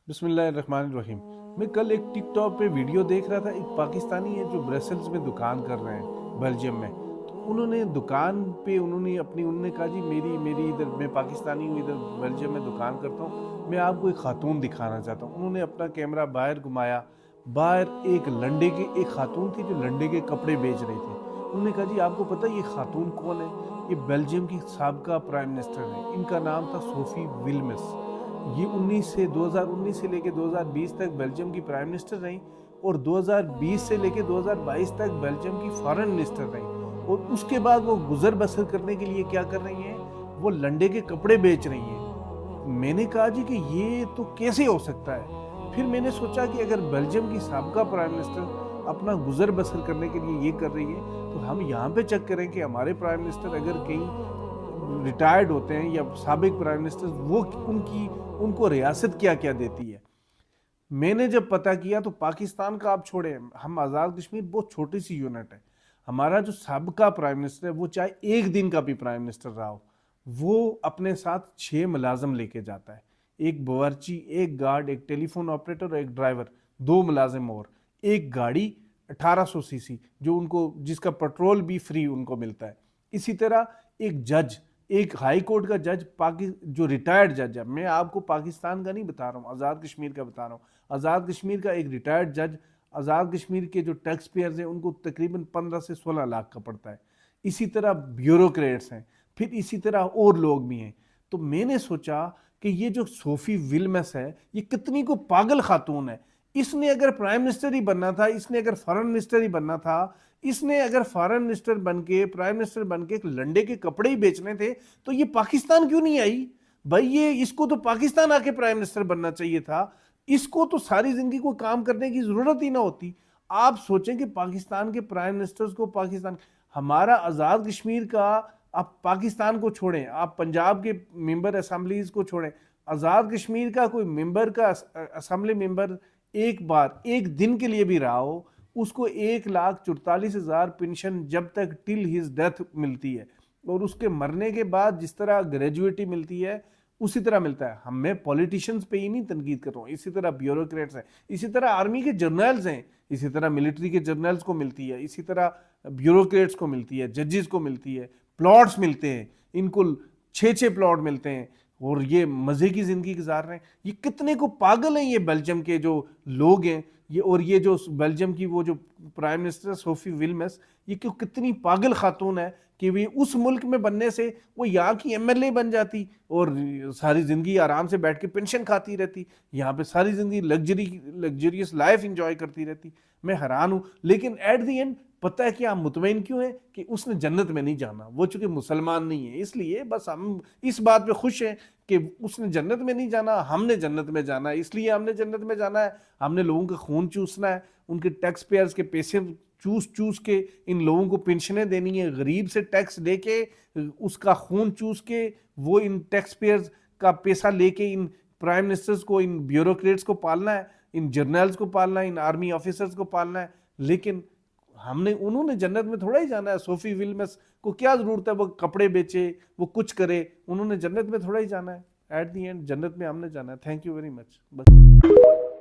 बिस्मिल्लाहिर्रहमानिर्रहीम। मैं कल एक टिकटॉक पे वीडियो देख रहा था। एक पाकिस्तानी है जो ब्रसेल्स में दुकान कर रहे हैं, बेल्जियम में। तो उन्होंने दुकान पे उन्होंने कहा जी मेरी मेरी इधर, मैं पाकिस्तानी हूँ, इधर बेल्जियम में दुकान करता हूँ, मैं आपको एक खातून दिखाना चाहता हूँ। उन्होंने अपना कैमरा बाहर घुमाया। बाहर एक खातून थी जो लंडे के कपड़े बेच रही थी। उन्होंने कहा जी आपको पता है ये खातून कौन है? ये बेल्जियम की साबका प्राइम मिनिस्टर है। इनका नाम था सोफी विल्मस। ये 2019 से लेकर 2020 तक बेल्जियम की प्राइम मिनिस्टर रही, और 2020 से लेकर 2022 तक बेल्जियम की फॉरेन मिनिस्टर रही। और उसके बाद वो गुजर बसर करने के लिए क्या कर रही हैं? वो लंडे के कपड़े बेच रही हैं। मैंने कहा जी कि ये तो कैसे हो सकता है? फिर मैंने सोचा कि अगर बेल्जियम की साबका प्राइम मिनिस्टर अपना गुजर बसर करने के लिए ये कर रही है, तो हम यहाँ पे चेक करें कि हमारे प्राइम मिनिस्टर अगर कहीं रिटायर्ड होते हैं या साबिक प्राइम मिनिस्टर, वो उनको रियासत क्या क्या देती है। मैंने जब पता किया तो पाकिस्तान का आप छोड़े, हम आज़ाद कश्मीर बहुत छोटी सी यूनिट है। हमारा जो साबका प्राइम मिनिस्टर है, वो चाहे एक दिन का भी प्राइम मिनिस्टर रहा हो, वो अपने साथ 6 मुलाजम लेके जाता है। एक बावर्ची, एक गार्ड, एक टेलीफोन ऑपरेटर और एक ड्राइवर, 2 मुलाजिम और एक गाड़ी 1800 सीसी जो उनको, जिसका पेट्रोल भी फ्री उनको मिलता है। इसी तरह एक जज, एक हाई कोर्ट का जज, जो रिटायर्ड जज है, मैं आपको पाकिस्तान का नहीं बता रहा हूँ, आज़ाद कश्मीर का बता रहा हूँ। आज़ाद कश्मीर का एक रिटायर्ड जज, आज़ाद कश्मीर के जो टैक्स पेयर्स हैं उनको तकरीबन 15 से 16 लाख का पड़ता है। इसी तरह ब्यूरोक्रेट्स हैं, फिर इसी तरह और लोग भी हैं। तो मैंने सोचा कि ये जो सोफी विल्मस है, ये कितनी को पागल खातून है। इसने अगर प्राइम मिनिस्टर ही बनना था, इसने अगर फॉरेन मिनिस्टर ही बनना था, इसने अगर फॉरेन मिनिस्टर बनके, प्राइम मिनिस्टर बनके एक लंडे के कपड़े ही बेचने थे, तो ये पाकिस्तान क्यों नहीं आई भाई? ये इसको तो पाकिस्तान आके प्राइम मिनिस्टर बनना चाहिए था। इसको तो सारी जिंदगी को काम करने की जरूरत ही ना होती। आप सोचें कि पाकिस्तान के प्राइम मिनिस्टर्स को, पाकिस्तान, हमारा आजाद कश्मीर का, आप पाकिस्तान को छोड़ें, आप पंजाब के मेंबर असेंबलीज को छोड़ें, आजाद कश्मीर का कोई मेंबर का असेंबली मेंबर एक बार एक दिन के लिए भी रहा हो, उसको 1,44,000 पेंशन जब तक टिल हिज डेथ मिलती है। और उसके मरने के बाद जिस तरह ग्रेजुएटी मिलती है उसी तरह मिलता है। हम, मैं पॉलिटिशियंस पे ही नहीं तनकीद कर रहा हूँ, इसी तरह ब्यूरोक्रेट्स हैं, इसी तरह आर्मी के जर्नल्स हैं, इसी तरह मिलिट्री के जर्नल्स को मिलती है, इसी तरह ब्यूरोक्रेट्स को मिलती है, जजेस को मिलती है, प्लॉट्स मिलते हैं, इनको 6-6 प्लॉट मिलते हैं, और ये मजे की जिंदगी गुजार रहे हैं। ये कितने को पागल हैं ये बेल्जियम के जो लोग हैं ये। और ये जो बेल्जियम की वो जो प्राइम मिनिस्टर सोफी विल्मस, ये क्यों कितनी पागल खातून है कि वे उस मुल्क में बनने से वो यहाँ की एमएलए बन जाती और सारी जिंदगी आराम से बैठ के पेंशन खाती रहती, यहाँ पे सारी जिंदगी लग्जरियस लाइफ इंजॉय करती रहती। मैं हैरान हूँ। लेकिन एट द एंड पता है कि आप मुतमईन क्यों है? कि उसने जन्नत में नहीं जाना, वो चूंकि मुसलमान नहीं है, इसलिए बस हम इस बात पे खुश हैं कि उसने जन्नत में नहीं जाना, हमने जन्नत में जाना है। इसलिए हमने जन्नत में जाना है, हमने लोगों का खून चूसना है, उनके टैक्स पेयर्स के पैसे चूस चूस के इन लोगों को पेंशनें देनी है, गरीब से टैक्स लेके, उसका खून चूस के, वो इन टैक्स पेयर्स का पैसा लेके इन प्राइम मिनिस्टर्स को, इन ब्यूरोक्रेट्स को पालना है, इन जर्नल्स को पालना है, इन आर्मी ऑफिसर्स को पालना है। लेकिन उन्होंने जन्नत में थोड़ा ही जाना है। सोफी विल्मस को क्या जरूरत है वो कपड़े बेचे, वो कुछ करे? उन्होंने जन्नत में थोड़ा ही जाना है। एट दी एंड जन्नत में हमने जाना है। Thank you very much. बस।